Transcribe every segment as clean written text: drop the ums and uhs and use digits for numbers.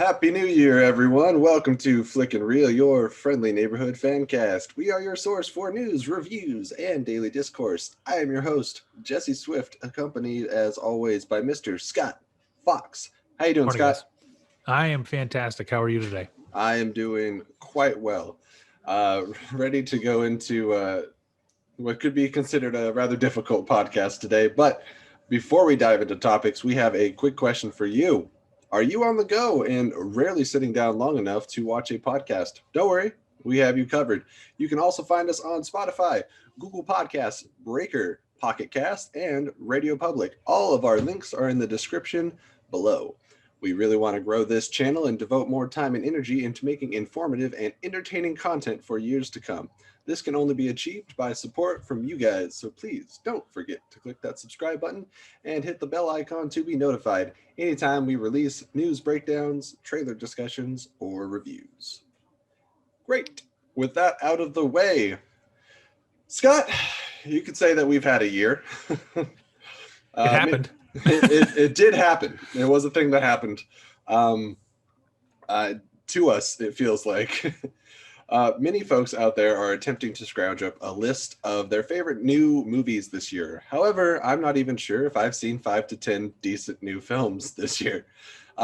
Happy New Year, everyone. Welcome to Flick and Reel, your friendly neighborhood fan cast. We are your source for news, reviews, and daily discourse. I am your host, Jesse Swift, accompanied as always by Mr. Scott Fox. How you doing, Morning, Scott? guys. I am fantastic. How are you today? I am doing quite well. Ready to go into what could be considered a rather difficult podcast today. But before we dive into topics, we have a quick question for you. Are you on the go and rarely sitting down long enough to watch a podcast? Don't worry, we have you covered. You can also find us on Spotify, Google Podcasts, Breaker, Pocket Cast, and Radio Public. All of our links are in the description below. We really want to grow this channel and devote more time and energy into making informative and entertaining content for years to come. This can only be achieved by support from you guys, so please don't forget to click that subscribe button and hit the bell icon to be notified anytime we release news breakdowns, trailer discussions, or reviews. Great. With that out of the way, Scott, you could say that we've had a year. It happened. It did happen. It was a thing that happened. To us, it feels like. Many folks out there are attempting to scrounge up a list of their favorite new movies this year. However, I'm not even sure if I've seen 5 to 10 decent new films this year.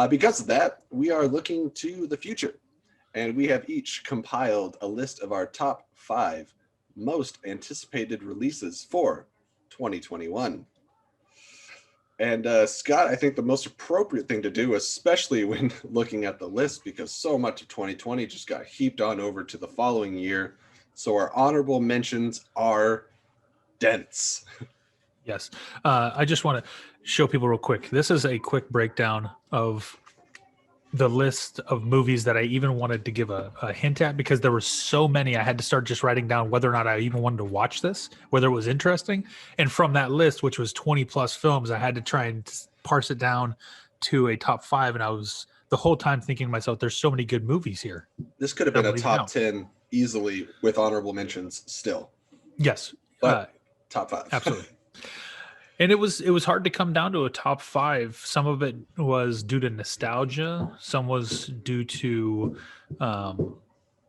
Because of that, we are looking to the future, and we have each compiled a list of our top 5 most anticipated releases for 2021. And Scott, I think the most appropriate thing to do, especially when looking at the list, because so much of 2020 just got heaped on over to the following year. So our honorable mentions are dense. Yes. I just want to show people real quick. This is a quick breakdown of the list of movies that I even wanted to give a hint at, because there were so many. I had to start just writing down whether or not I even wanted to watch this, whether it was interesting. And from that list, which was 20 plus films, I had to try and parse it down to a top 5. And I was the whole time thinking to myself, there's so many good movies here. This could have been a top 10 easily with honorable mentions still. Yes. But top 5. Absolutely. And it was hard to come down to a top 5. Some of it was due to nostalgia. Some was due to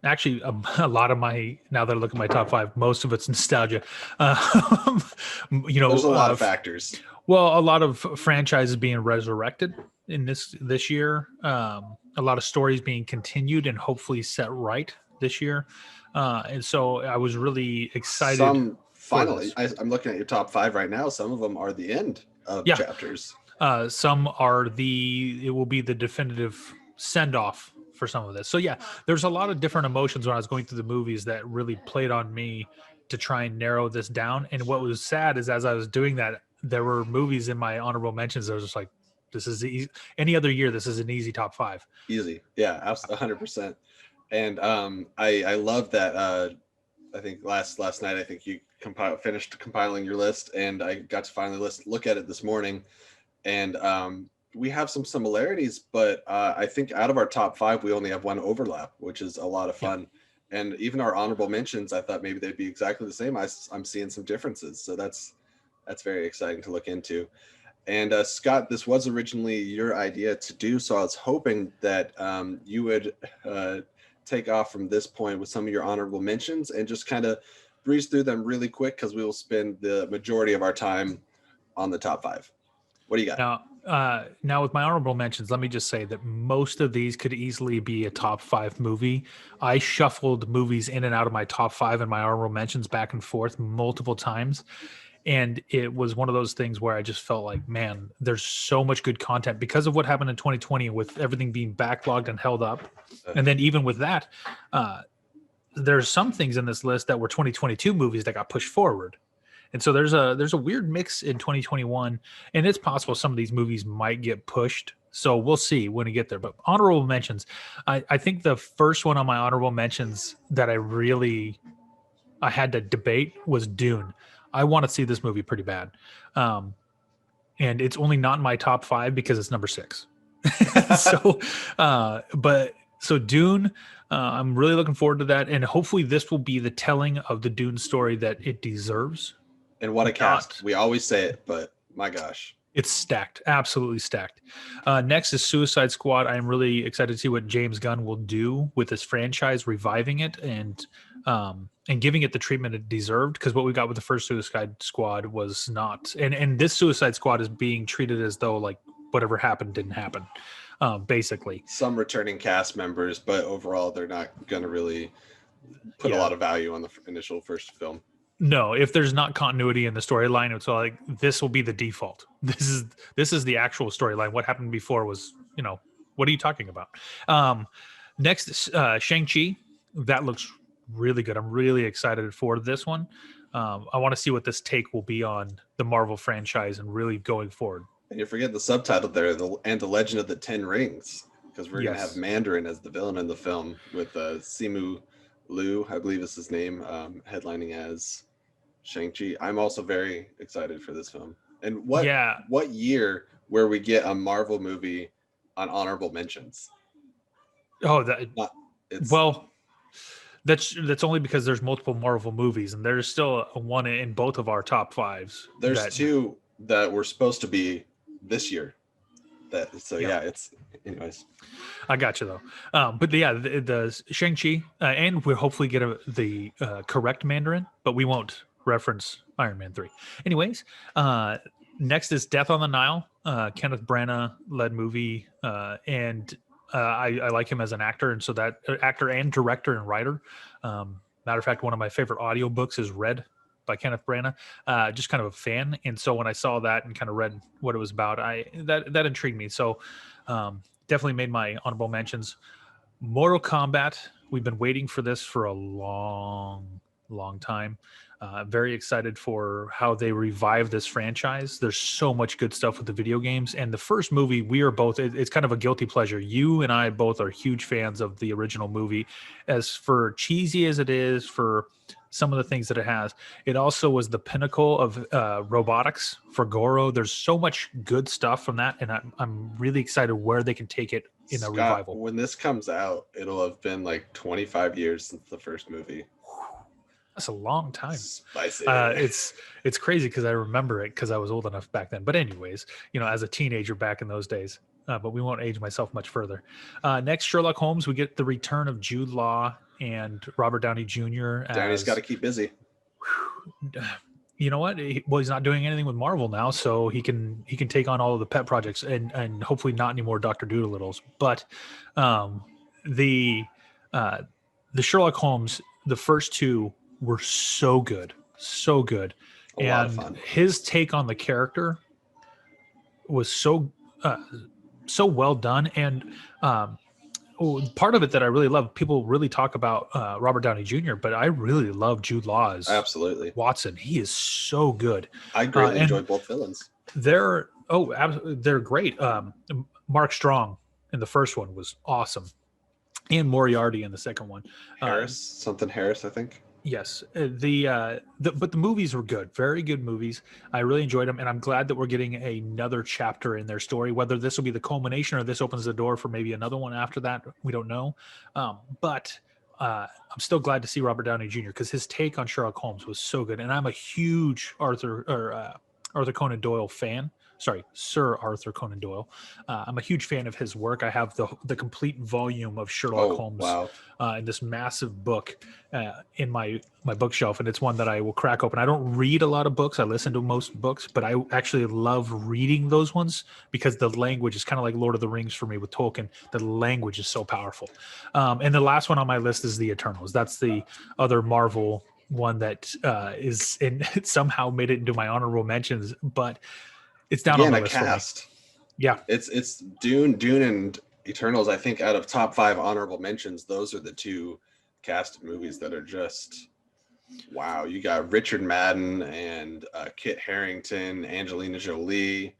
actually a lot of my, now that I look at my top 5, most of it's nostalgia. There's a lot of factors. Well, a lot of franchises being resurrected in this year. A lot of stories being continued and hopefully set right this year. And so I was really excited. Finally, I'm looking at your top 5 right now. Some of them are the end of chapters. Some are it will be the definitive send off for some of this. So yeah, there's a lot of different emotions when I was going through the movies that really played on me to try and narrow this down. And what was sad is as I was doing that, there were movies in my honorable mentions that was just like, this is easy. Any other year, this is an easy top 5. Easy. Yeah, absolutely, 100%. And I love that. I think last night, I think you finished compiling your list, and I got to finally look at it this morning. And we have some similarities, but I think out of our top 5, we only have one overlap, which is a lot of fun. Yeah. And even our honorable mentions, I thought maybe they'd be exactly the same. I'm seeing some differences, so that's very exciting to look into. And Scott, this was originally your idea to do, so I was hoping that you would take off from this point with some of your honorable mentions and just kind of breeze through them really quick, because we will spend the majority of our time on the top 5. What do you got? Now with my honorable mentions, let me just say that most of these could easily be a top 5 movie. I shuffled movies in and out of my top 5 and my honorable mentions back and forth multiple times. And it was one of those things where I just felt like, man, there's so much good content because of what happened in 2020 with everything being backlogged and held up. And then even with that, there's some things in this list that were 2022 movies that got pushed forward. And so there's a weird mix in 2021, and it's possible some of these movies might get pushed. So we'll see when we get there. But honorable mentions, I think the first one on my honorable mentions that I had to debate was Dune. I want to see this movie pretty bad. And it's only not in my top 5 because it's number 6. So Dune, I'm really looking forward to that. And hopefully this will be the telling of the Dune story that it deserves. And what a cast. We always say it, but my gosh. It's stacked, absolutely stacked. Next is Suicide Squad. I am really excited to see what James Gunn will do with this franchise, reviving it and giving it the treatment it deserved. Because what we got with the first Suicide Squad was not, and this Suicide Squad is being treated as though like whatever happened didn't happen, basically. Some returning cast members, but overall, they're not going to really put a lot of value on the initial first film. No, if there's not continuity in the storyline, it's like this will be the default. This is the actual storyline. What happened before was, what are you talking about? Next is Shang Chi. That looks really good. I'm really excited for this one. I want to see what this take will be on the Marvel franchise and really going forward. And you forget the subtitle there, and the Legend of the Ten Rings, because we're going to have Mandarin as the villain in the film with Simu Liu, I believe is his name, headlining as Shang-Chi. I'm also very excited for this film. And what year where we get a Marvel movie on honorable mentions? Oh, that's only because there's multiple Marvel movies, and there's still one in both of our top fives. There's two that were supposed to be this year. It's anyways. I got you though. But the Shang-Chi, and we'll hopefully get the correct Mandarin, but we won't reference Iron Man 3. Anyways, next is Death on the Nile, Kenneth Branagh led movie, and I like him as an actor, and so that actor and director and writer. Matter of fact, one of my favorite audiobooks is Red by Kenneth Branagh. Just kind of a fan, and so when I saw that and kind of read what it was about, that intrigued me. So definitely made my honorable mentions. Mortal Kombat. We've been waiting for this for a long time. Very excited for how they revive this franchise. There's so much good stuff with the video games. And the first movie, we are both, it's kind of a guilty pleasure. You and I both are huge fans of the original movie. As for cheesy as it is, for some of the things that it has, it also was the pinnacle of robotics for Goro. There's so much good stuff from that. And I'm really excited where they can take it in a revival. When this comes out, it'll have been like 25 years since the first movie. That's a long time. Spicy. It's crazy because I remember it because I was old enough back then. But anyways, as a teenager back in those days. But we won't age myself much further. Next, Sherlock Holmes. We get the return of Jude Law and Robert Downey Jr. Downey's got to keep busy. You know what? He's not doing anything with Marvel now, so he can take on all of the pet projects and hopefully not any more Dr. Doolittles. But the Sherlock Holmes, the first two were so good. A lot of fun. His take on the character was so well done. And part of it that I really love, people really talk about Robert Downey Jr., but I really love Jude Law as absolutely Watson. He is so good. I greatly enjoyed both villains. They're great. Mark Strong in the first one was awesome, and Moriarty in the second one. Harris, I think. Yes, but the movies were good, very good movies. I really enjoyed them, and I'm glad that we're getting another chapter in their story. Whether this will be the culmination or this opens the door for maybe another one after that, we don't know. But I'm still glad to see Robert Downey Jr. because his take on Sherlock Holmes was so good, and I'm a huge Arthur Conan Doyle fan. Sorry, Sir Arthur Conan Doyle. I'm a huge fan of his work. I have the complete volume of Sherlock Holmes in this massive book in my bookshelf, and it's one that I will crack open. I don't read a lot of books. I listen to most books, but I actually love reading those ones because the language is kind of like Lord of the Rings for me with Tolkien. The language is so powerful. And the last one on my list is The Eternals. That's the other Marvel one that is in somehow made it into my honorable mentions, but it's down on the list cast. For me. Yeah, it's Dune and Eternals. I think out of top 5 honorable mentions, those are the two cast movies that are just wow. You got Richard Madden and Kit Harington, Angelina Jolie.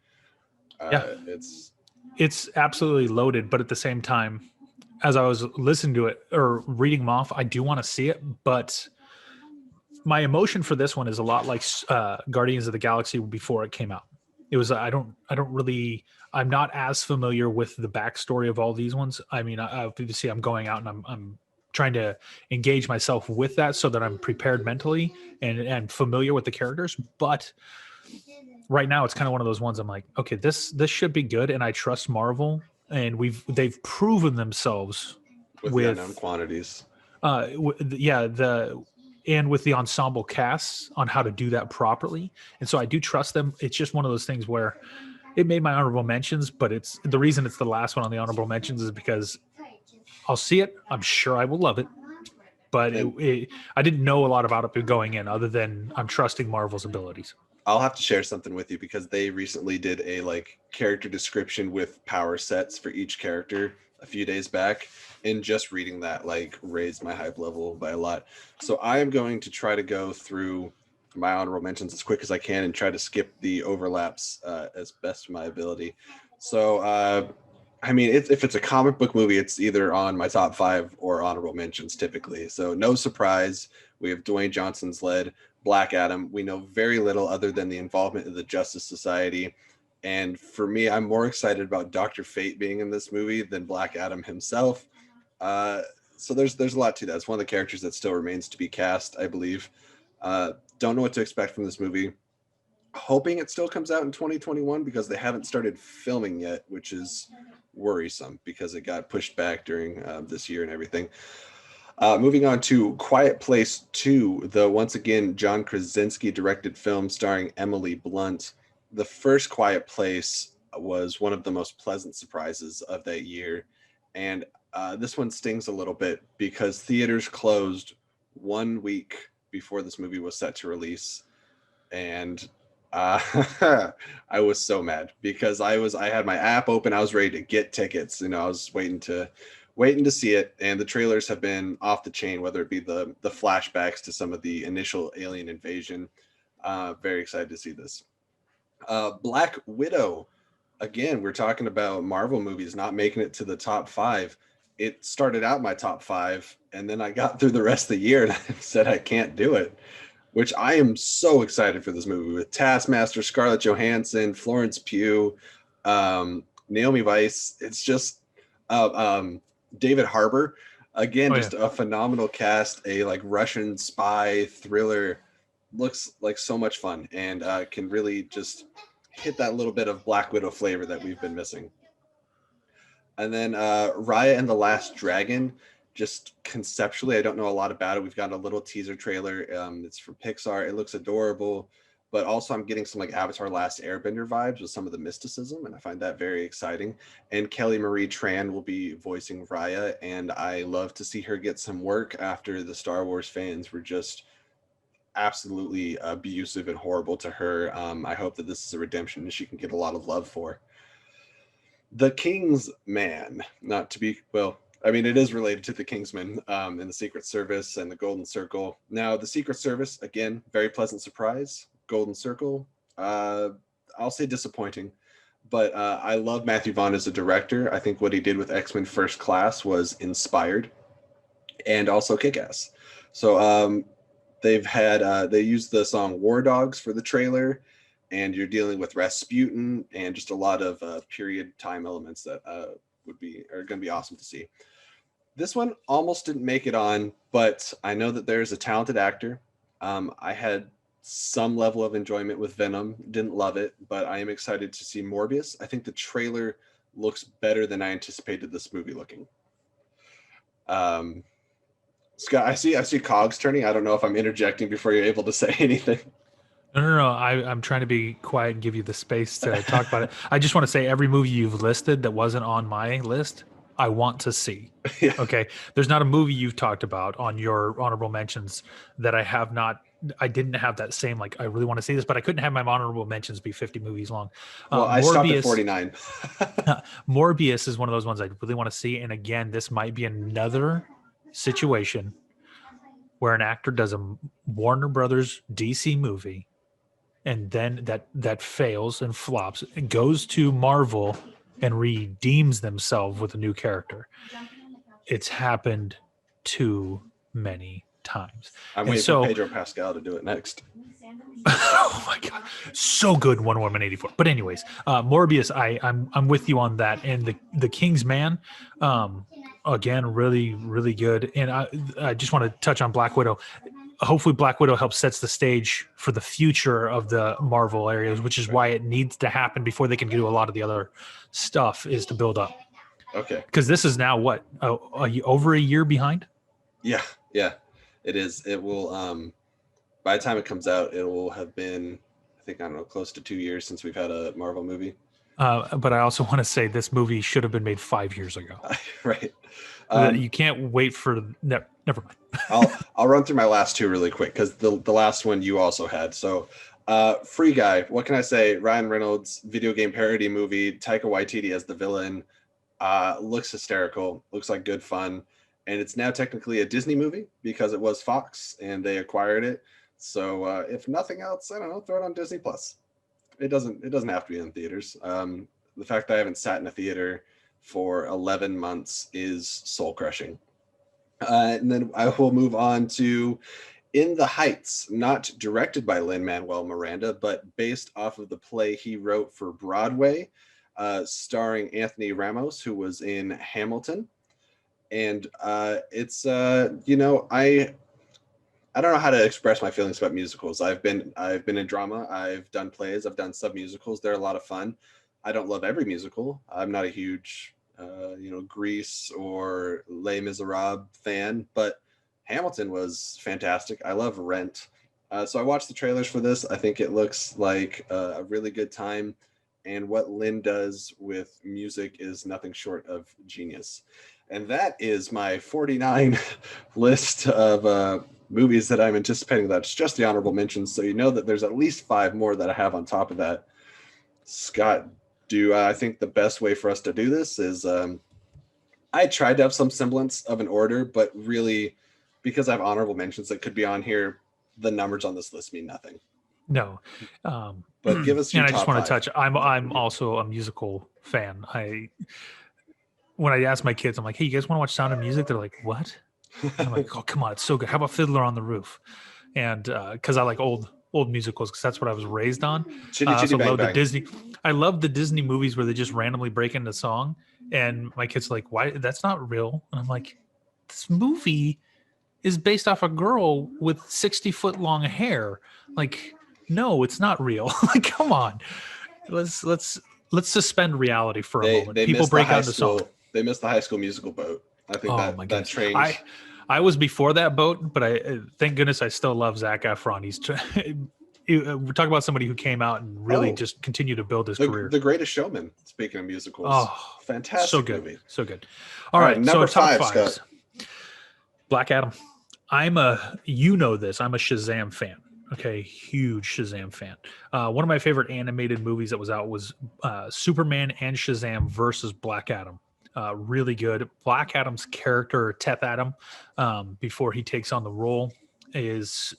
It's absolutely loaded, but at the same time, as I was listening to it or reading them off, I do want to see it, but my emotion for this one is a lot like Guardians of the Galaxy before it came out. It was I'm not as familiar with the backstory of all these ones. I mean, obviously I'm going out and I'm trying to engage myself with that so that I'm prepared mentally and familiar with the characters. But right now it's kind of one of those ones I'm like, okay, this should be good, and I trust Marvel, and they've proven themselves with the unknown quantities. And with the ensemble casts on how to do that properly. And so I do trust them. It's just one of those things where it made my honorable mentions, but it's the reason it's the last one on the honorable mentions is because I'll see it. I'm sure I will love it. But I didn't know a lot about it going in other than I'm trusting Marvel's abilities. I'll have to share something with you because they recently did a like character description with power sets for each character a few days back, and just reading that like raised my hype level by a lot. So I am going to try to go through my honorable mentions as quick as I can and try to skip the overlaps as best of my ability. So I mean, if it's a comic book movie, it's either on my top 5 or honorable mentions typically. So no surprise, we have Dwayne Johnson's lead Black Adam. We know very little other than the involvement of the Justice Society. And for me, I'm more excited about Dr. Fate being in this movie than Black Adam himself. So there's a lot to that. It's one of the characters that still remains to be cast, I believe. Don't know what to expect from this movie. Hoping it still comes out in 2021 because they haven't started filming yet, which is worrisome because it got pushed back during this year and everything. Moving on to Quiet Place 2, the once again John Krasinski directed film starring Emily Blunt. The first Quiet Place was one of the most pleasant surprises of that year. And this one stings a little bit because theaters closed 1 week before this movie was set to release. And I was so mad because I had my app open. I was ready to get tickets. I was waiting to see it, and the trailers have been off the chain, whether it be the flashbacks to some of the initial alien invasion. Very excited to see this. Black Widow, again, we're talking about Marvel movies not making it to the top 5. It started out my top 5, and then I got through the rest of the year and I said I can't do it, which I am so excited for this movie with Taskmaster, Scarlett Johansson, Florence Pugh, Naomi Weiss. It's just David Harbour, again, just a phenomenal cast, a like Russian spy thriller, looks like so much fun, and can really just hit that little bit of Black Widow flavor that we've been missing. And then Raya and the Last Dragon, just conceptually, I don't know a lot about it. We've got a little teaser trailer. It's from Pixar. It looks adorable, but also I'm getting some like Avatar Last Airbender vibes with some of the mysticism, and I find that very exciting. And Kelly Marie Tran will be voicing Raya, and I love to see her get some work after the Star Wars fans were just absolutely abusive and horrible to her. I hope that this is a redemption and she can get a lot of love for. The King's Man, not to be, well, I mean, it is related to the Kingsman and the Secret Service and the Golden Circle. Now, the Secret Service, again, very pleasant surprise. Golden Circle, I'll say disappointing, but I love Matthew Vaughn as a director. I think what he did with X-Men First Class was inspired and also kick-ass. So they've had, they used the song War Dogs for the trailer, and you're dealing with Rasputin and just a lot of period time elements that are going to be awesome to see. This one almost didn't make it on, but I know that there's a talented actor. I had some level of enjoyment with Venom, didn't love it, but I am excited to see Morbius. I think the trailer looks better than I anticipated this movie looking. Scott, I see cogs turning. I don't know if I'm interjecting before you're able to say anything. No. I'm trying to be quiet and give you the space to talk about it. I just want to say every movie you've listed that wasn't on my list, I want to see. Yeah. Okay. There's not a movie you've talked about on your honorable mentions that I didn't have that same, like, I really want to see this, but I couldn't have my honorable mentions be 50 movies long. Well, I stopped at 49. Morbius is one of those ones I really want to see. And again, this might be another situation where an actor does a Warner Brothers DC movie, and then that fails and flops and goes to Marvel and redeems themselves with a new character. It's happened too many times. I'm waiting for Pedro Pascal to do it next. Oh my god, so good in Wonder Woman 84. But anyways, Morbius, I'm with you on that. And the King's Man, again, really, really good. And I just want to touch on Black Widow. hopefully Black Widow helps sets the stage for the future of the Marvel areas, which is why it needs to happen before they can do a lot of the other stuff, is to build up. Okay. Because this is now what, over a year behind? Yeah, it is. It will, by the time it comes out, it will have been, I think, I don't know, close to 2 years since we've had a Marvel movie. But I also want to say this movie should have been made 5 years ago. Right. You can't wait for, never mind. I'll run through my last two really quick because the last one you also had. So, Free Guy. What can I say? Ryan Reynolds video game parody movie. Taika Waititi as the villain. Looks hysterical. Looks like good fun, and it's now technically a Disney movie because it was Fox and they acquired it. So, if nothing else, I don't know, throw it on Disney Plus. It doesn't have to be in theaters. The fact that I haven't sat in a theater for 11 months is soul crushing. And then I will move on to In the Heights, not directed by Lin-Manuel Miranda, but based off of the play he wrote for Broadway, starring Anthony Ramos, who was in Hamilton. And it's, you know, I don't know how to express my feelings about musicals. I've been in drama. I've done plays. I've done sub musicals. They're a lot of fun. I don't love every musical. I'm not a huge Grease or Les Miserables fan, but Hamilton was fantastic. I love Rent. So I watched the trailers for this. I think it looks like a really good time. And what Lin does with music is nothing short of genius. And that is my 49 list of movies that I'm anticipating. That's just the honorable mentions. So you know that there's at least 5 more that I have on top of that. Scott, I think the best way for us to do this is I tried to have some semblance of an order, but really, because I have honorable mentions that could be on here, the numbers on this list mean nothing. No. But give us your and top I just want 5. to touch, I'm also a musical fan. When I ask my kids, I'm like, hey, you guys want to watch Sound of Music? They're like, what? And I'm like, oh, come on, it's so good. How about Fiddler on the Roof? And because I like old musicals, because that's what I was raised on. Chitty Chitty Bang Bang. I love the Disney movies where they just randomly break into song. And my kids are like, why? That's not real. And I'm like, this movie is based off a girl with 60-foot long hair. Like, no, it's not real. Like, come on. Let's suspend reality for a moment. People break out the song. They missed the High School Musical boat. I think that train. I was before that boat, but I thank goodness I still love Zac Efron. We're talking about somebody who came out and really just continued to build his career. The Greatest Showman. Speaking of musicals, fantastic so good, movie. So good. All right, number so top 5, fives. Scott. Black Adam. I'm a Shazam fan. Okay, huge Shazam fan. One of my favorite animated movies that was out was Superman and Shazam versus Black Adam. Really good. Black Adam's character, Teth Adam, before he takes on the role, is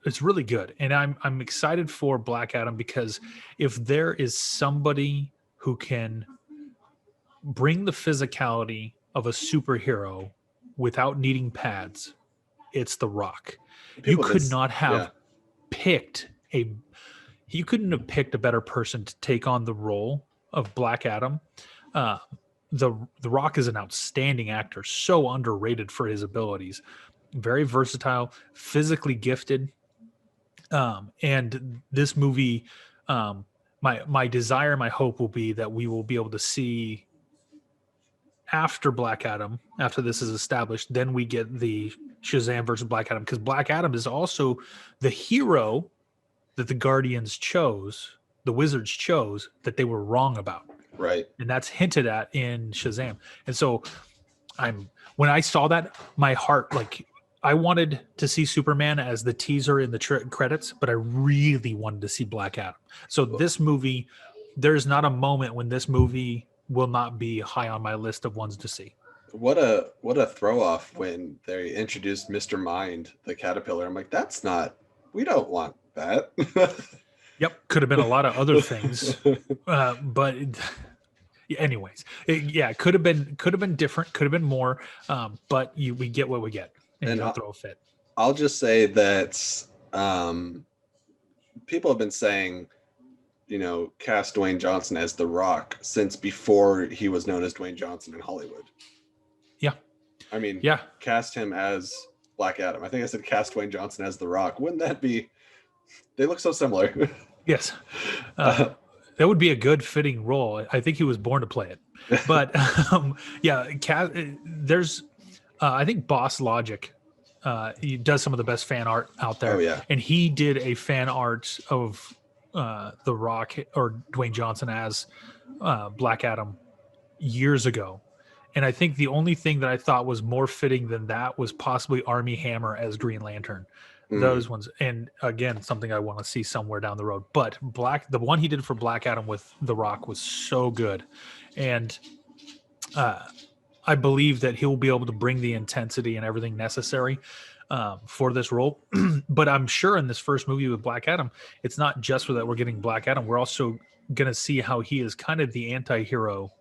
it's really good. And I'm excited for Black Adam because if there is somebody who can bring the physicality of a superhero without needing pads, it's The Rock. You couldn't have picked a better person to take on the role of Black Adam. The Rock is an outstanding actor, so underrated for his abilities, very versatile, physically gifted. And this movie, my desire, my hope will be that we will be able to see after Black Adam, after this is established, then we get the Shazam versus Black Adam, because Black Adam is also the hero that the Guardians chose, the Wizards chose, that they were wrong about. Right. And that's hinted at in Shazam. And so when I saw that, my heart, like, I wanted to see Superman as the teaser in the credits, but I really wanted to see Black Adam. So this movie, there's not a moment when this movie will not be high on my list of ones to see. What a throw off when they introduced Mr. Mind, the caterpillar. I'm like, we don't want that. Yep. Could have been a lot of other things. But anyways, it could have been different, could have been more. But we get what we get. And you don't throw a fit. I'll just say that people have been saying, cast Dwayne Johnson as The Rock since before he was known as Dwayne Johnson in Hollywood. Yeah. I mean, cast him as Black Adam. I think I said cast Dwayne Johnson as The Rock. Wouldn't that be? They look so similar. Yes. That would be a good fitting role. I think he was born to play it. But yeah, there's, I think Boss Logic, he does some of the best fan art out there. Oh, yeah. And he did a fan art of The Rock or Dwayne Johnson as Black Adam years ago. And I think the only thing that I thought was more fitting than that was possibly Armie Hammer as Green Lantern. Those ones, and again, something I want to see somewhere down the road. But the one he did for Black Adam with The Rock was so good, and I believe that he'll be able to bring the intensity and everything necessary for this role. But I'm sure in this first movie with Black Adam, it's not just for that we're getting Black Adam. We're also going to see how he is kind of the anti-hero.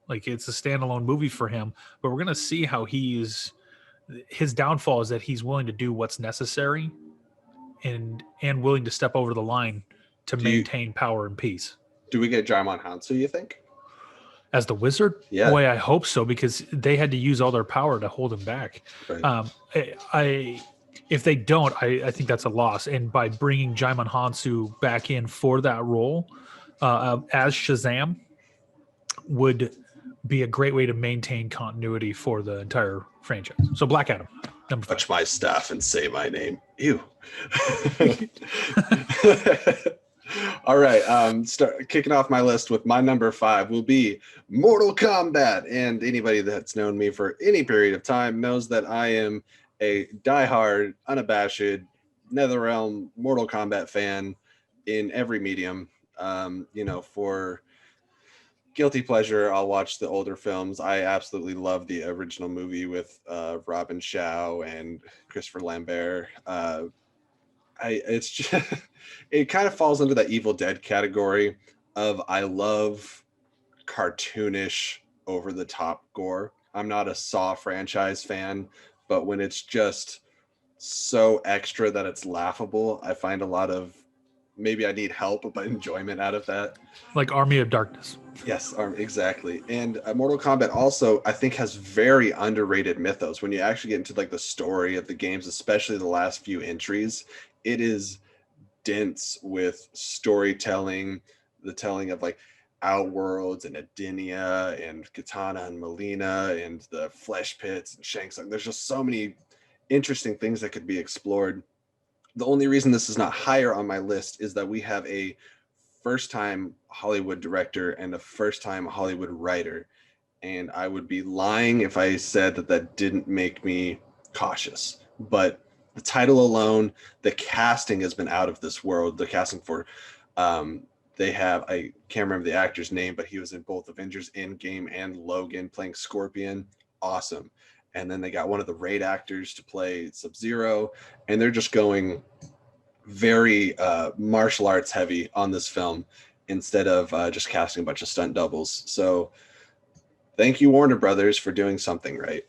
Like, it's a standalone movie for him, but we're going to see how his downfall is that he's willing to do what's necessary and willing to step over the line to maintain power and peace. Do we get Djimon Hounsou, you think? As the wizard? Yeah. Boy, I hope so, because they had to use all their power to hold him back. Right. If they don't, I think that's a loss. And by bringing Djimon Hounsou back in for that role as Shazam would be a great way to maintain continuity for the entire franchise. So Black Adam, number 5. Touch my staff and say my name. Ew. All right. Start kicking off my list with my number 5 will be Mortal Kombat. And anybody that's known me for any period of time knows that I am a diehard, unabashed, NetherRealm Mortal Kombat fan in every medium. For guilty pleasure, I'll watch the older films. I absolutely love the original movie with Robin Shaw and Christopher Lambert. It's just, it kind of falls under that Evil Dead category of I love cartoonish, over the top gore. I'm not a Saw franchise fan, but when it's just so extra that it's laughable, I find a lot of, maybe I need help, but enjoyment out of that. Like Army of Darkness. Yes, exactly. And Mortal Kombat also, I think, has very underrated mythos. When you actually get into like the story of the games, especially the last few entries, it is dense with storytelling, the telling of like Outworlds and Adenia and Katana and Molina and the Flesh Pits and Shang Tsung. There's just so many interesting things that could be explored. The only reason this is not higher on my list is that we have a first-time Hollywood director and a first-time Hollywood writer. And I would be lying if I said that didn't make me cautious. But the title alone, the casting has been out of this world. The casting for, they have, I can't remember the actor's name, but he was in both Avengers Endgame and Logan playing Scorpion. Awesome. And then they got one of the Raid actors to play Sub-Zero. And they're just going very martial arts heavy on this film instead of just casting a bunch of stunt doubles. So thank you, Warner Brothers, for doing something right.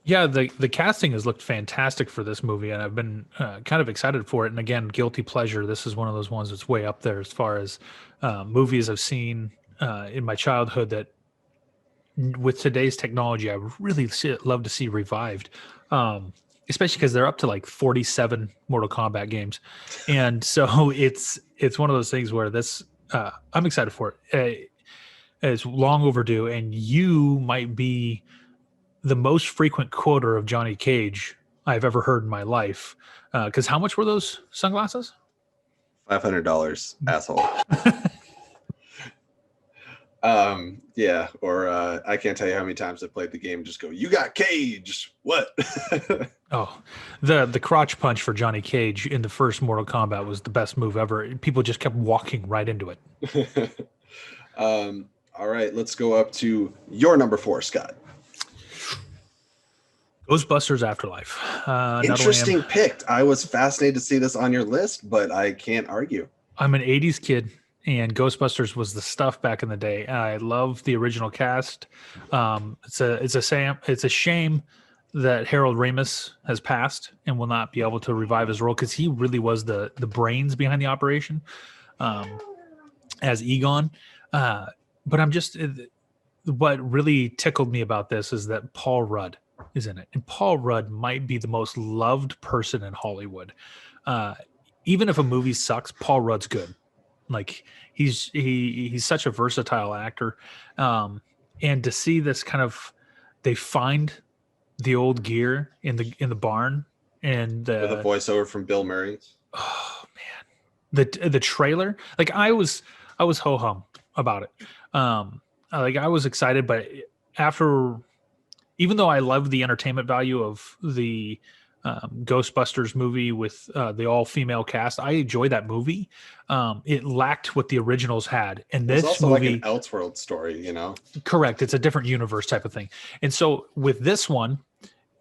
Yeah, the casting has looked fantastic for this movie, and I've been kind of excited for it. And again, guilty pleasure, this is one of those ones that's way up there as far as movies I've seen in my childhood that with today's technology, I really love to see revived, especially because they're up to like 47 Mortal Kombat games. And so it's one of those things where this, I'm excited for it. It's long overdue, and you might be the most frequent quoter of Johnny Cage I've ever heard in my life. Because how much were those sunglasses? $500, asshole. Yeah, or I can't tell you how many times I played the game. Just go, you got Cage. What? Oh, the crotch punch for Johnny Cage in the first Mortal Kombat was the best move ever. People just kept walking right into it. All right, let's go up to your number 4, Scott. Ghostbusters Afterlife. Interesting pick. I was fascinated to see this on your list, but I can't argue. I'm an 80s kid, and Ghostbusters was the stuff back in the day. I love the original cast. It's a shame that Harold Ramis has passed and will not be able to revive his role, because he really was the brains behind the operation as Egon. But I'm just, what really tickled me about this is that Paul Rudd is in it, and Paul Rudd might be the most loved person in Hollywood. Uh, Even if a movie sucks, Paul Rudd's good. Like he's such a versatile actor, and to see this kind of, they find the old gear in the barn, and With a voiceover from Bill Murray. oh man, the trailer, like I was ho hum about it. Like I was excited, but after, even though I love the entertainment value of the Ghostbusters movie with the all female cast, I enjoyed that movie. It lacked what the originals had, and It was this also movie, like an Elseworld story, you know. correct, it's a different universe type of thing. And so with this one,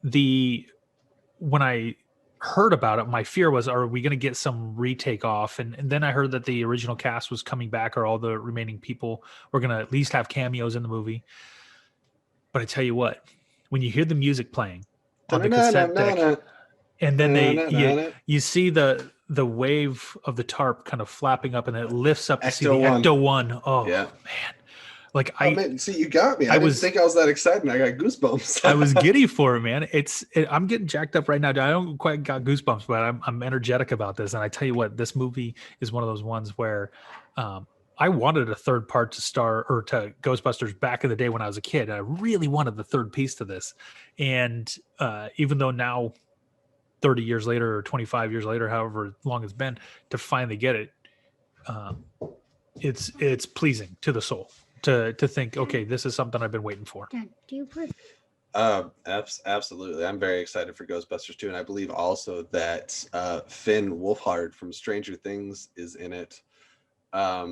when I heard about it, my fear was, are we going to get some retake off? And then I heard that the original cast was coming back, or all the remaining people were going to at least have cameos in the movie. But I tell you what, when you hear the music playing on the cassette deck, and then you see the wave of the tarp kind of flapping up, and it lifts up to see the Ecto One. Oh yeah, man! Like see, you got me. I didn't think I was that excited. I got goosebumps. I was giddy for it, man. I'm getting jacked up right now. I don't quite got goosebumps, but I'm energetic about this. And I tell you what, this movie is one of those ones where I wanted a third part to Ghostbusters back in the day when I was a kid. I really wanted the third piece to this. And even though now, 30 years later or 25 years later, however long it's been, to finally get it, it's pleasing to the soul to think, okay, this is something I've been waiting for. Dad, do you put? Absolutely. I'm very excited for Ghostbusters 2, and I believe also that Finn Wolfhard from Stranger Things is in it. I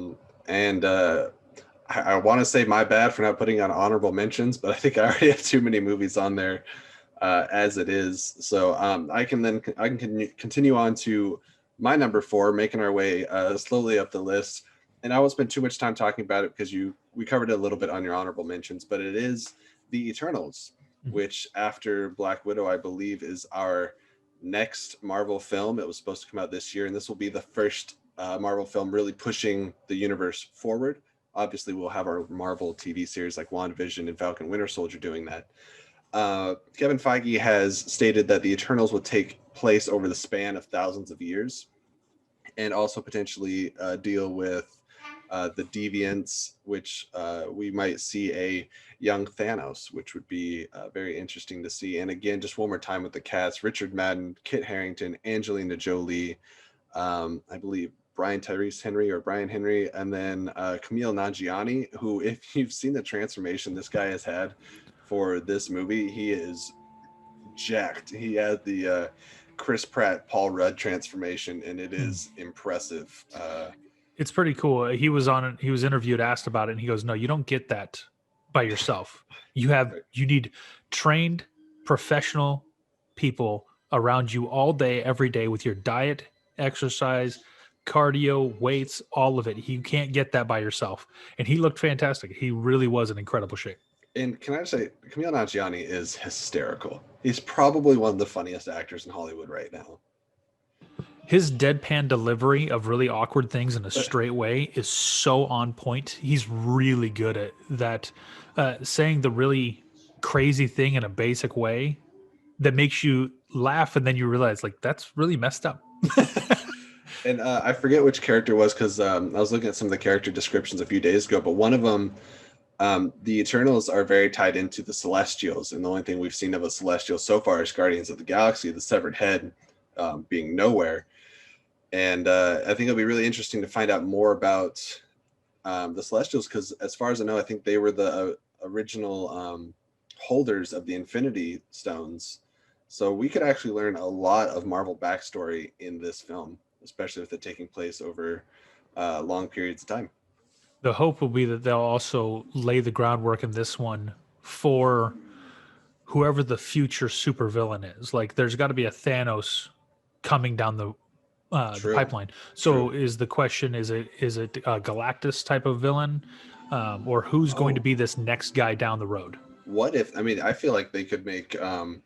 want to say my bad for not putting on honorable mentions, but I think I already have too many movies on there as it is. So I can continue on to my number 4, making our way slowly up the list. And I won't spend too much time talking about it because we covered it a little bit on your honorable mentions, but it is The Eternals, which after Black Widow, I believe, is our next Marvel film. It was supposed to come out this year, and this will be the first Marvel film really pushing the universe forward. Obviously, we'll have our Marvel TV series like WandaVision and Falcon Winter Soldier doing that. Kevin Feige has stated that the Eternals will take place over the span of thousands of years, and also potentially deal with the deviants, which we might see a young Thanos, which would be very interesting to see. And again, just one more time with the cast: Richard Madden, Kit Harington, Angelina Jolie, I believe Brian Henry, and then Kumail Nanjiani, who, if you've seen the transformation this guy has had for this movie, he is jacked. He had the Chris Pratt, Paul Rudd transformation, and it is impressive. It's pretty cool. He was interviewed, asked about it, and he goes, "No, you don't get that by yourself. You need trained professional people around you all day, every day, with your diet, exercise, cardio, weights, all of it. You can't get that by yourself." And he looked fantastic. He really was in incredible shape. And can I say, Kumail Nanjiani is hysterical. He's probably one of the funniest actors in Hollywood right now. His deadpan delivery of really awkward things in a straight way is so on point. He's really good at that, saying the really crazy thing in a basic way that makes you laugh, and then you realize, like, that's really messed up. And I forget which character it was, because I was looking at some of the character descriptions a few days ago, but one of them, the Eternals are very tied into the Celestials, and the only thing we've seen of a Celestial so far is Guardians of the Galaxy, the severed head being nowhere. And I think it'll be really interesting to find out more about the Celestials, because as far as I know, I think they were the original holders of the Infinity Stones. So we could actually learn a lot of Marvel backstory in this film, especially with it taking place over long periods of time. The hope will be that they'll also lay the groundwork in this one for whoever the future supervillain is. Like, there's got to be a Thanos coming down the pipeline. So is the question, is it a Galactus type of villain, or who's going to be this next guy down the road? What if, I feel like they could make a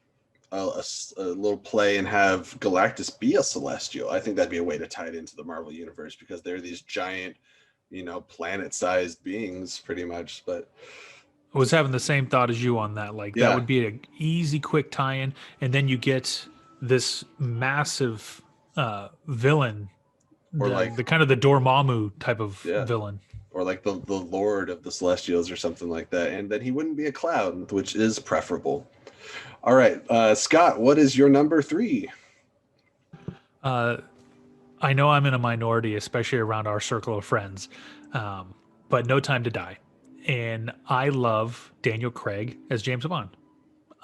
little play and have Galactus be a Celestial. I think that'd be a way to tie it into the Marvel universe, because they're these giant, planet-sized beings pretty much. But I was having the same thought as you on that. Like that Yeah, would be an easy, quick tie-in, and then you get this massive villain, or like the kind of the Dormammu type of yeah, villain. or like the Lord of the Celestials or something like that, and then he wouldn't be a cloud, which is preferable. All right, Scott, what is your number three? Uh, I know I'm in a minority, especially around our circle of friends, but No Time to Die, and I love Daniel Craig as James Bond,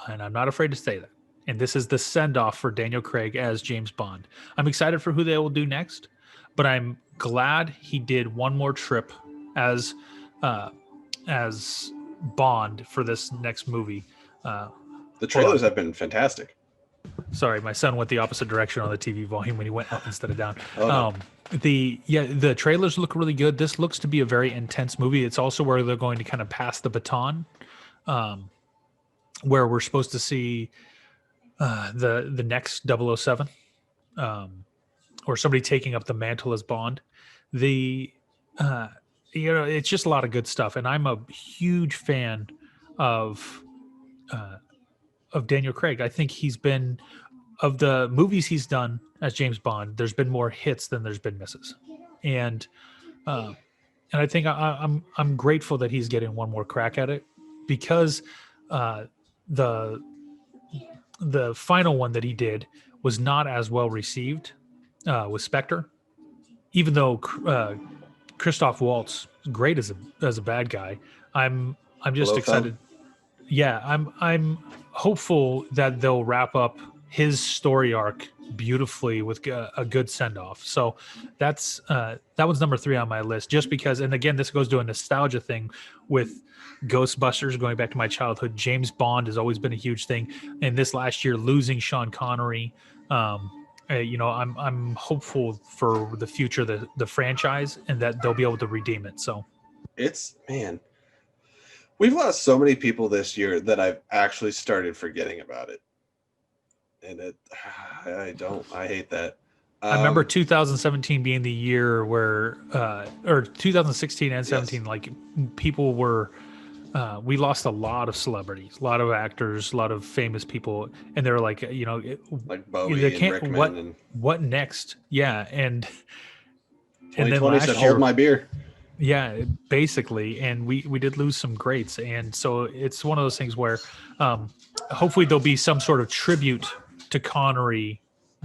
and I'm not afraid to say that. And this is the send off for Daniel Craig as James Bond. I'm excited for who they will do next, but I'm glad he did one more trip as uh, as Bond for this next movie. Uh, The Hold trailers on. have been fantastic. Sorry, my son went the opposite direction on the TV volume when he went up instead of down. Oh no, The trailers look really good. This looks to be a very intense movie. It's also where they're going to kind of pass the baton, where we're supposed to see the next 007, or somebody taking up the mantle as Bond. The it's just a lot of good stuff, and I'm a huge fan of Daniel Craig. I think he's been of the movies he's done as James Bond. There's been more hits than there's been misses, and uh, I think I'm grateful that he's getting one more crack at it because the the final one that he did was not as well received with Spectre, even though Christoph Waltz is great as a bad guy. I'm just Blofeld? excited. Yeah, I'm hopeful that they'll wrap up his story arc beautifully with a good send off. So that was number 3 on my list, just because. And again, this goes to a nostalgia thing with Ghostbusters, going back to my childhood. James Bond has always been a huge thing, and this last year losing Sean Connery. I'm hopeful for the future of the franchise, and that they'll be able to redeem it. So it's man. We've lost so many people this year that I've actually started forgetting about it, and I hate that. I remember 2017 being the year where, or 2016 and 17, Yes. like people were, we lost a lot of celebrities, a lot of actors, a lot of famous people, and they were like, Like they Bowie and can't. Rickman, and What next? Yeah, and then 2020 said, last "Hold year, my beer." yeah, basically, and we did lose some greats, and so it's one of those things where, hopefully there'll be some sort of tribute to Connery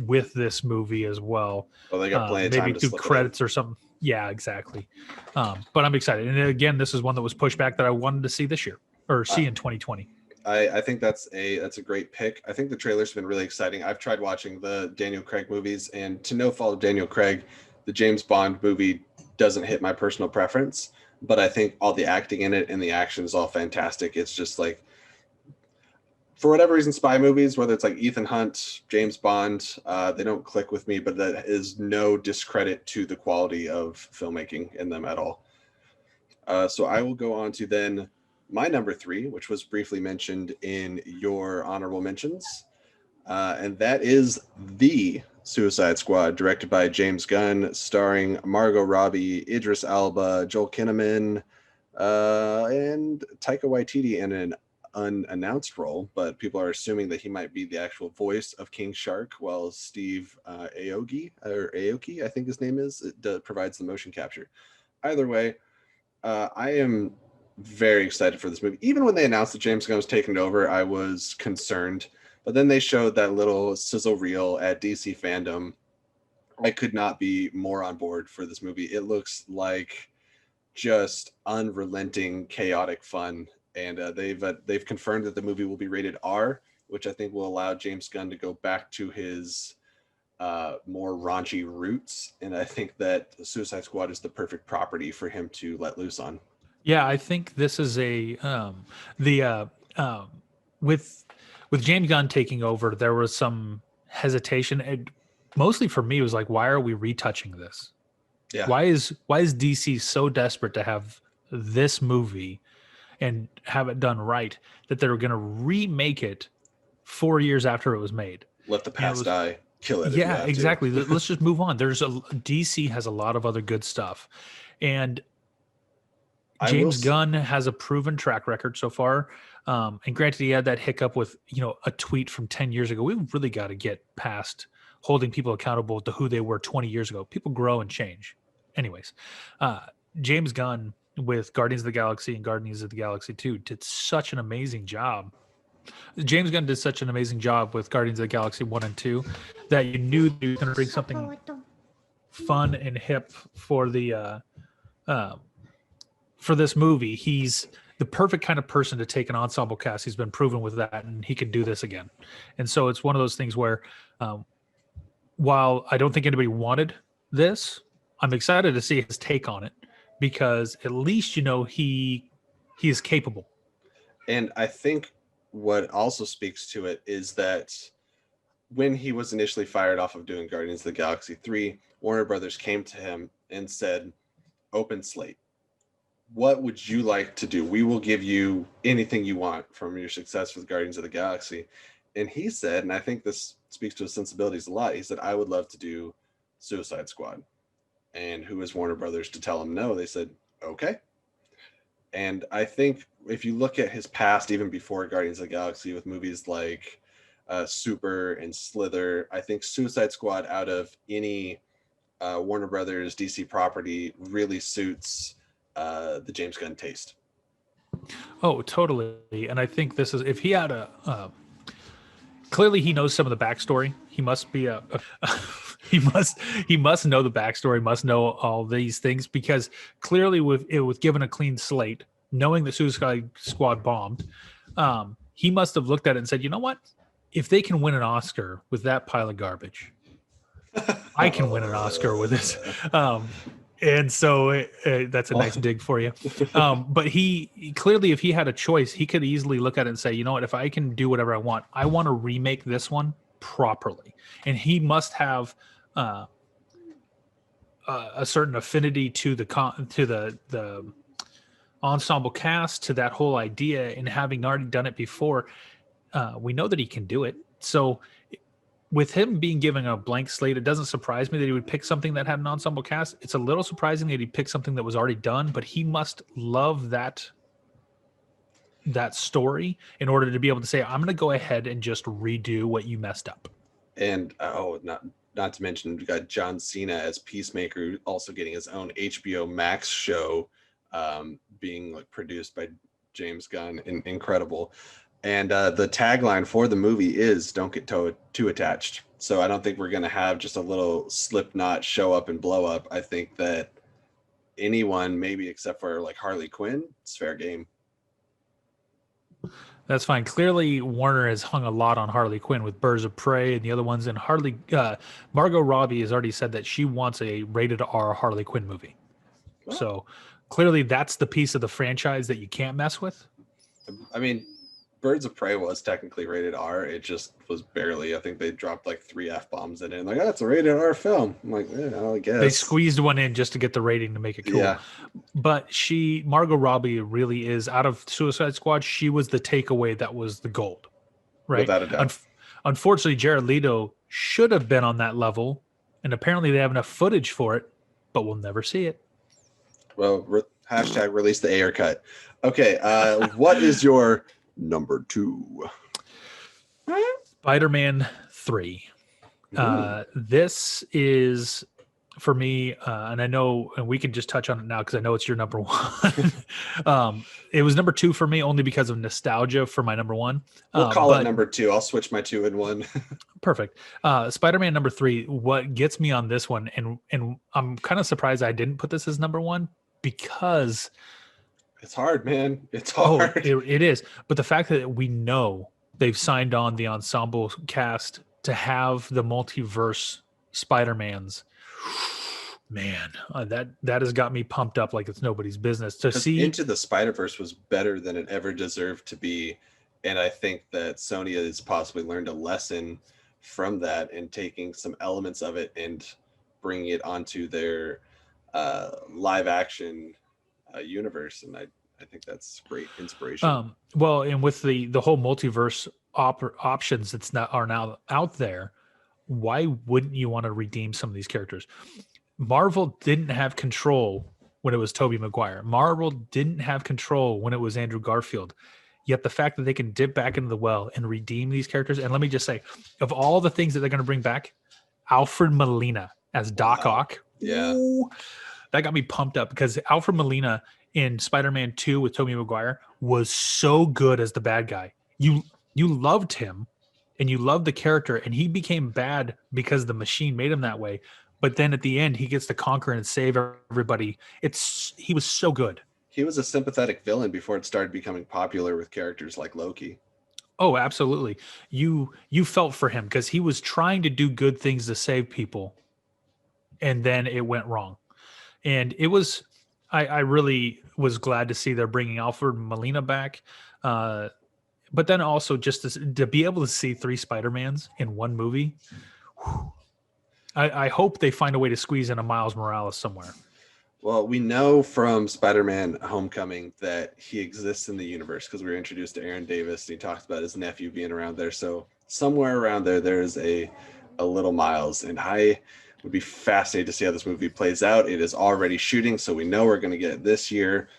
with this movie as well. Well, they got plenty of time Maybe to through slip it in. credits or something. Yeah, exactly. But I'm excited, and again, this is one that was pushed back that I wanted to see this year or see in 2020. I think that's a great pick. I think the trailer's been really exciting. I've tried watching the Daniel Craig movies, and to no fault of Daniel Craig, the James Bond movie doesn't hit my personal preference. But I think all the acting in it and the action is all fantastic. It's just like, for whatever reason, spy movies, whether it's like Ethan Hunt, James Bond, they don't click with me. But that is no discredit to the quality of filmmaking in them at all. So I will go on to then my number 3, which was briefly mentioned in your honorable mentions. And that is The Suicide Squad, directed by James Gunn, starring Margot Robbie, Idris Elba, Joel Kinnaman, and Taika Waititi in an unannounced role, but people are assuming that he might be the actual voice of King Shark, while Steve Aoki, I think his name is, provides the motion capture. Either way, I am very excited for this movie. Even when they announced that James Gunn was taking it over, I was concerned. But then they showed that little sizzle reel at DC Fandom. I could not be more on board for this movie. It looks just unrelenting, chaotic fun. And they've confirmed that the movie will be rated R, which I think will allow James Gunn to go back to his more raunchy roots. And I think that Suicide Squad is the perfect property for him to let loose on. Yeah, I think this is with James Gunn taking over, there was some hesitation. Mostly for me, it was like, why are we retouching this? Yeah. Why is DC so desperate to have this movie and have it done right that they're going to remake it 4 years after it was made? Let the past die. Kill it. Yeah, exactly. Let's just move on. DC has a lot of other good stuff, and James Gunn has a proven track record so far. And granted, he had that hiccup with, a tweet from 10 years ago. We really got to get past holding people accountable to who they were 20 years ago. People grow and change. Anyways, James Gunn with Guardians of the Galaxy and Guardians of the Galaxy 2 did such an amazing job. James Gunn did such an amazing job with Guardians of the Galaxy 1 and 2 that you knew he was going to bring something fun and hip for the for this movie. He's the perfect kind of person to take an ensemble cast. He's been proven with that, and he can do this again. And so it's one of those things where, while I don't think anybody wanted this, I'm excited to see his take on it, because at least he is capable. And I think what also speaks to it is that when he was initially fired off of doing Guardians of the Galaxy 3, Warner Brothers came to him and said, open slate. What would you like to do? We will give you anything you want from your success with Guardians of the Galaxy. And he said, and I think this speaks to his sensibilities a lot, he said, I would love to do Suicide Squad. And who is Warner Brothers to tell him no? They said, okay. And I think if you look at his past, even before Guardians of the Galaxy, with movies like Super and Slither, I think Suicide Squad, out of any Warner Brothers DC property, really suits the James Gunn taste. Oh, totally. And I think this is, if he had clearly he knows some of the backstory. He must be he must know the backstory, must know all these things, because clearly with given a clean slate, knowing that Suicide Squad bombed, he must have looked at it and said, you know what? If they can win an Oscar with that pile of garbage, I can win an Oscar with this. And so that's a nice dig for you. But he clearly, if he had a choice, he could easily look at it and say, you know what, if I can do whatever I want to remake this one properly. And he must have a certain affinity to the ensemble cast, to that whole idea, and having already done it before, we know that he can do it. So with him being given a blank slate, it doesn't surprise me that he would pick something that had an ensemble cast. It's a little surprising that he picked something that was already done, but he must love that story in order to be able to say, I'm going to go ahead and just redo what you messed up. And not to mention, we got John Cena as Peacemaker, also getting his own HBO Max show, being produced by James Gunn. Incredible. And the tagline for the movie is "Don't get too attached." So I don't think we're going to have just a little Slipknot show up and blow up. I think that anyone, maybe except for Harley Quinn, it's fair game. That's fine. Clearly, Warner has hung a lot on Harley Quinn with Birds of Prey and the other ones. And Margot Robbie has already said that she wants a rated R Harley Quinn movie. Oh. So clearly, that's the piece of the franchise that you can't mess with. I mean, Birds of Prey was technically rated R. It just was barely. I think they dropped 3 F-bombs in it. Oh, it's a rated R film. I'm I guess. They squeezed one in just to get the rating to make it cool. Yeah. But Margot Robbie really is, out of Suicide Squad, she was the takeaway that was the gold. Right? Without a doubt. Unfortunately, Jared Leto should have been on that level, and apparently they have enough footage for it, but we'll never see it. Well, hashtag release the Ayer cut. Okay, what is your number 2? Spider-Man 3. This is, for me, and I know, and we can just touch on it now because I know it's your number 1. It was number 2 for me only because of nostalgia for my number 1. We'll call it number 2. I'll switch my 2 and 1. Perfect. Spider-Man number 3. What gets me on this one, and I'm kind of surprised I didn't put this as number 1, because it's hard, man. It's hard. It is. But the fact that we know they've signed on the ensemble cast to have the multiverse Spider-Mans, man, that has got me pumped up like it's nobody's business. To see Into the Spider-Verse was better than it ever deserved to be. And I think that Sony has possibly learned a lesson from that and taking some elements of it and bringing it onto their live action universe, and I think that's great inspiration. Well, and with the whole multiverse options are now out there, why wouldn't you want to redeem some of these characters? Marvel didn't have control when it was Tobey Maguire. Marvel didn't have control when it was Andrew Garfield. Yet the fact that they can dip back into the well and redeem these characters, and let me just say, of all the things that they're going to bring back, Alfred Molina as Doc Ock, Yeah. ooh, that got me pumped up because Alfred Molina in Spider-Man 2 with Tobey Maguire was so good as the bad guy. You loved him and you loved the character, and he became bad because the machine made him that way. But then at the end, he gets to conquer and save everybody. He was so good. He was a sympathetic villain before it started becoming popular with characters like Loki. Oh, absolutely. You felt for him because he was trying to do good things to save people, and then it went wrong. And it was, I really was glad to see they're bringing Alfred Molina back. But then also just to be able to see 3 Spider-Mans in one movie, whew, I hope they find a way to squeeze in a Miles Morales somewhere. Well, we know from Spider-Man Homecoming that he exists in the universe because we were introduced to Aaron Davis and he talked about his nephew being around there. So somewhere around there is a little Miles, and I would be fascinated to see how this movie plays out. It is already shooting, so we know we're going to get it this year,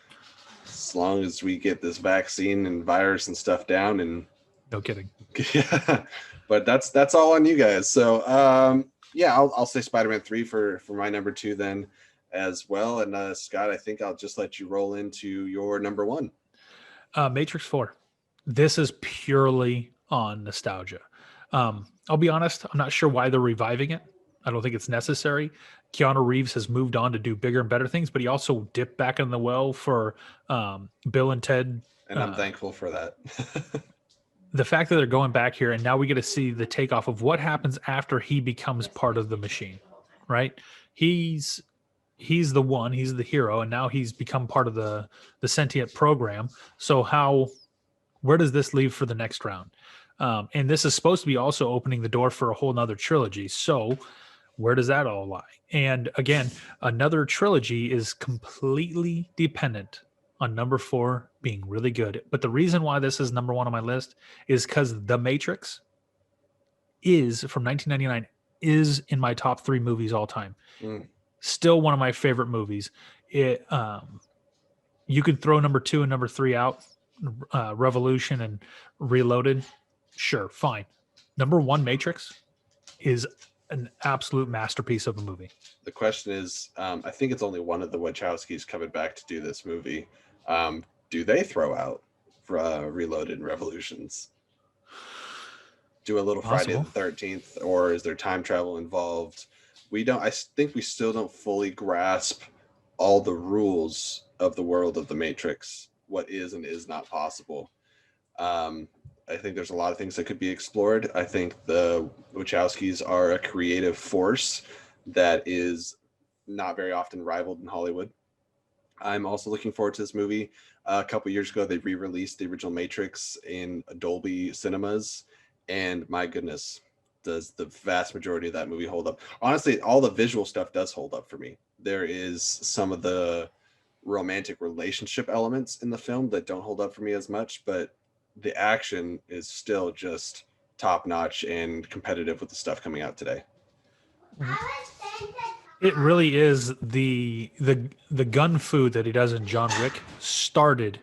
as long as we get this vaccine and virus and stuff down. And no kidding. Yeah, but that's all on you guys. So yeah, I'll say Spider-Man 3 for my number 2 then as well. And Scott, I think I'll just let you roll into your number 1. Matrix 4. This is purely on nostalgia. I'll be honest, I'm not sure why they're reviving it. I don't think it's necessary. Keanu Reeves has moved on to do bigger and better things, but he also dipped back in the well for Bill and Ted. And I'm thankful for that. The fact that they're going back here and now we get to see the takeoff of what happens after he becomes part of the machine, right? He's the one, he's the hero, and now he's become part of the sentient program. So where does this leave for the next round? And this is supposed to be also opening the door for a whole nother trilogy. So where does that all lie? And again, another trilogy is completely dependent on number 4 being really good. But the reason why this is number 1 on my list is because The Matrix is from 1999 is in my top 3 movies all time. Still one of my favorite movies. It you could throw number 2 and number 3 out, Revolution and Reloaded. Sure, fine. Number 1, Matrix, is an absolute masterpiece of a movie. The question is, I think it's only one of the Wachowskis coming back to do this movie. Do they throw out Reloaded and Revolutions? Do a little Possible. Friday the 13th, or is there time travel involved? I think we still don't fully grasp all the rules of the world of the Matrix, what is and is not possible. I think there's a lot of things that could be explored. I think the Wachowskis are a creative force that is not very often rivaled in Hollywood. I'm also looking forward to this movie. A couple years ago, they re-released the original Matrix in Dolby Cinemas, and my goodness, does the vast majority of that movie hold up. Honestly, all the visual stuff does hold up for me. There is some of the romantic relationship elements in the film that don't hold up for me as much, but the action is still just top notch and competitive with the stuff coming out today. It really is the gun fu that he does in John Wick started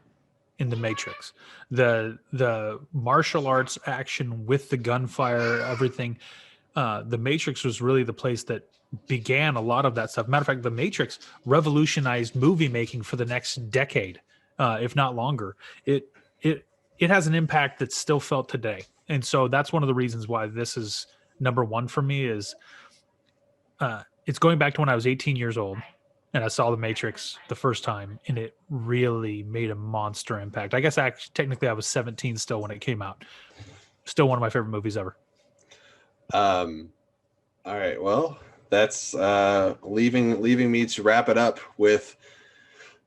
in the Matrix. The martial arts action with the gunfire, everything. The Matrix was really the place that began a lot of that stuff. Matter of fact, the Matrix revolutionized movie making for the next decade, if not longer. It has an impact that's still felt today. And so that's one of the reasons why this is number 1 for me is it's going back to when I was 18 years old and I saw The Matrix the first time, and it really made a monster impact. I guess technically I was 17 still when it came out. Still one of my favorite movies ever. All right. Well, that's leaving me to wrap it up with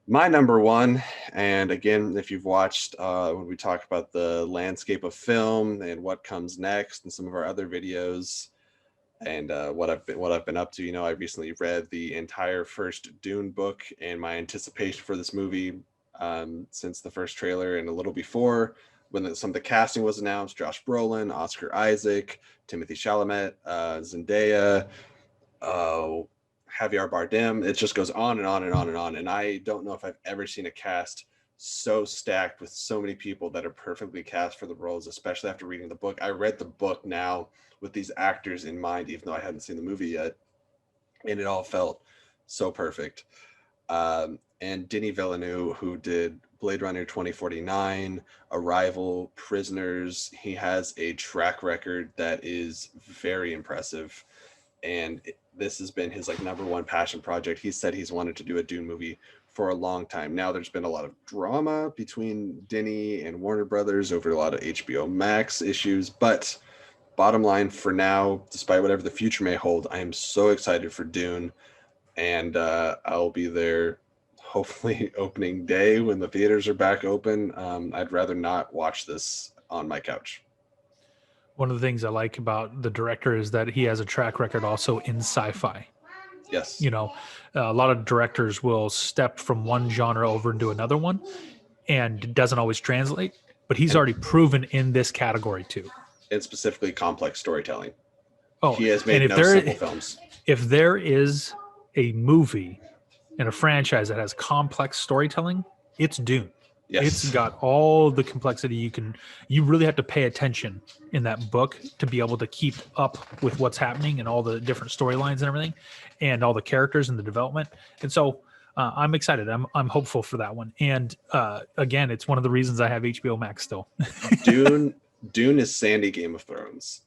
my number 1. And again, if you've watched when we talk about the landscape of film and what comes next and some of our other videos and what I've been up to, I recently read the entire first Dune book, and my anticipation for this movie since the first trailer and a little before when some of the casting was announced, Josh Brolin, Oscar Isaac, Timothy Chalamet, Zendaya, Javier Bardem. It just goes on and on and on and on. And I don't know if I've ever seen a cast so stacked with so many people that are perfectly cast for the roles, especially after reading the book. I read the book now with these actors in mind, even though I hadn't seen the movie yet, and it all felt so perfect. And Denis Villeneuve, who did Blade Runner 2049, Arrival, Prisoners, he has a track record that is very impressive. And this has been his like number one passion project. He said he's wanted to do a Dune movie for a long time. Now there's been a lot of drama between Denis and Warner Brothers over a lot of HBO Max issues, but bottom line for now, despite whatever the future may hold, I am so excited for Dune, and I'll be there hopefully opening day when the theaters are back open. I'd rather not watch this on my couch. One of the things I like about the director is that he has a track record also in sci-fi. Yes. You know, a lot of directors will step from one genre over into another one, and it doesn't always translate, but he's already proven in this category too. And specifically complex storytelling. Oh, he has made no simple films. If there is a movie and a franchise that has complex storytelling, it's Dune. Yes. It's got all the complexity you really have to pay attention in that book to be able to keep up with what's happening and all the different storylines and everything and all the characters and the development. And so I'm excited. I'm hopeful for that one. And again, it's one of the reasons I have HBO Max still. Dune is Sandy Game of Thrones,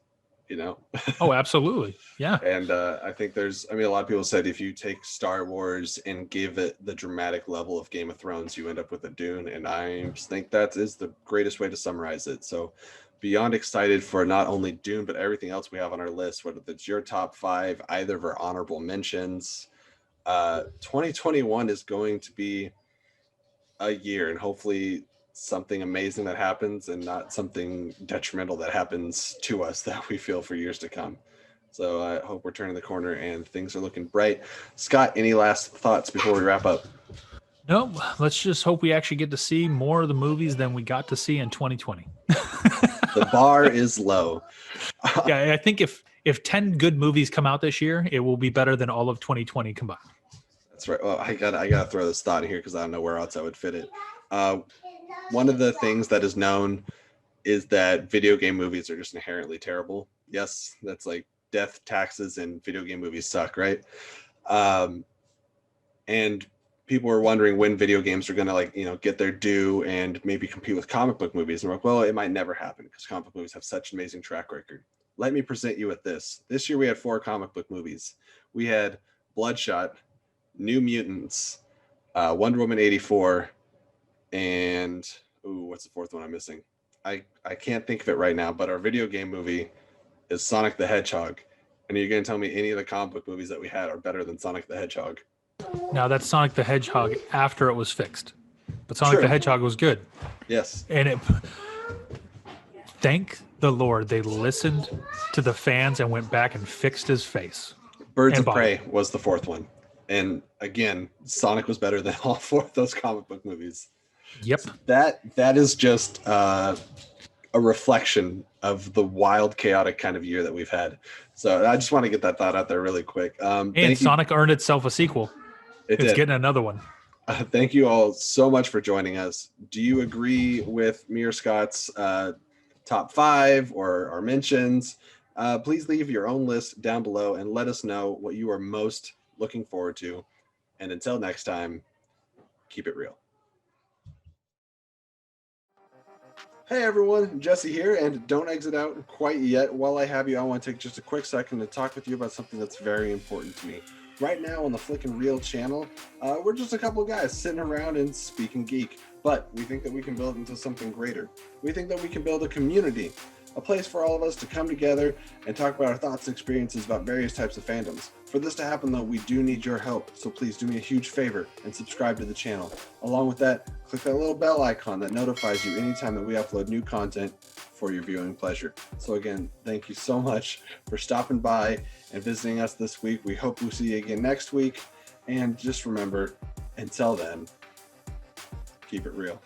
you know? Oh, absolutely. Yeah. And I think a lot of people said if you take Star Wars and give it the dramatic level of Game of Thrones, you end up with a Dune. And I think that is the greatest way to summarize it. So beyond excited for not only Dune, but everything else we have on our list, whether it's your top 5, either of our honorable mentions. 2021 is going to be a year, and hopefully something amazing that happens and not something detrimental that happens to us that we feel for years to come. So I hope we're turning the corner and things are looking bright. Scott, any last thoughts before we wrap up? No, let's just hope we actually get to see more of the movies than we got to see in 2020. The bar is low. Yeah, I think if 10 good movies come out this year, it will be better than all of 2020 combined. That's right. Well, I gotta throw this thought in here because I don't know where else I would fit it. One of the things that is known is that video game movies are just inherently terrible. Yes, that's like death, taxes, and video game movies suck, right? And people were wondering when video games are going to get their due and maybe compete with comic book movies. And we're like, well, it might never happen because comic book movies have such an amazing track record. Let me present you with this. This year we had 4 comic book movies. We had Bloodshot, New Mutants, Wonder Woman 84, and what's the 4th one I'm missing? I can't think of it right now, but our video game movie is Sonic the Hedgehog. And are you going to tell me any of the comic book movies that we had are better than Sonic the Hedgehog? Now that's Sonic the Hedgehog after it was fixed, but Sonic the Hedgehog was good. Yes. And thank the Lord they listened to the fans and went back and fixed his face. Birds of Prey was the 4th one. And again, Sonic was better than all 4 of those comic book movies. Yep. So that is just a reflection of the wild, chaotic kind of year that we've had. So I just want to get that thought out there really quick. And Sonic earned itself a sequel. It's getting another one. Thank you all so much for joining us. Do you agree with me or Scott's top 5 or our mentions? Please leave your own list down below and let us know what you are most looking forward to. And until next time, keep it real. Hey everyone, Jesse here, and don't exit out quite yet. While I have you, I want to take just a quick second to talk with you about something that's very important to me. Right now on the Flickin' Reel channel, we're just a couple of guys sitting around and speaking geek, but we think that we can build into something greater. We think that we can build a community, a place for all of us to come together and talk about our thoughts and experiences about various types of fandoms. For this to happen though, we do need your help, so please do me a huge favor and subscribe to the channel. Along with that, click that little bell icon that notifies you anytime that we upload new content for your viewing pleasure. So again, thank you so much for stopping by and visiting us this week. We hope we'll see you again next week. And just remember, until then, keep it real.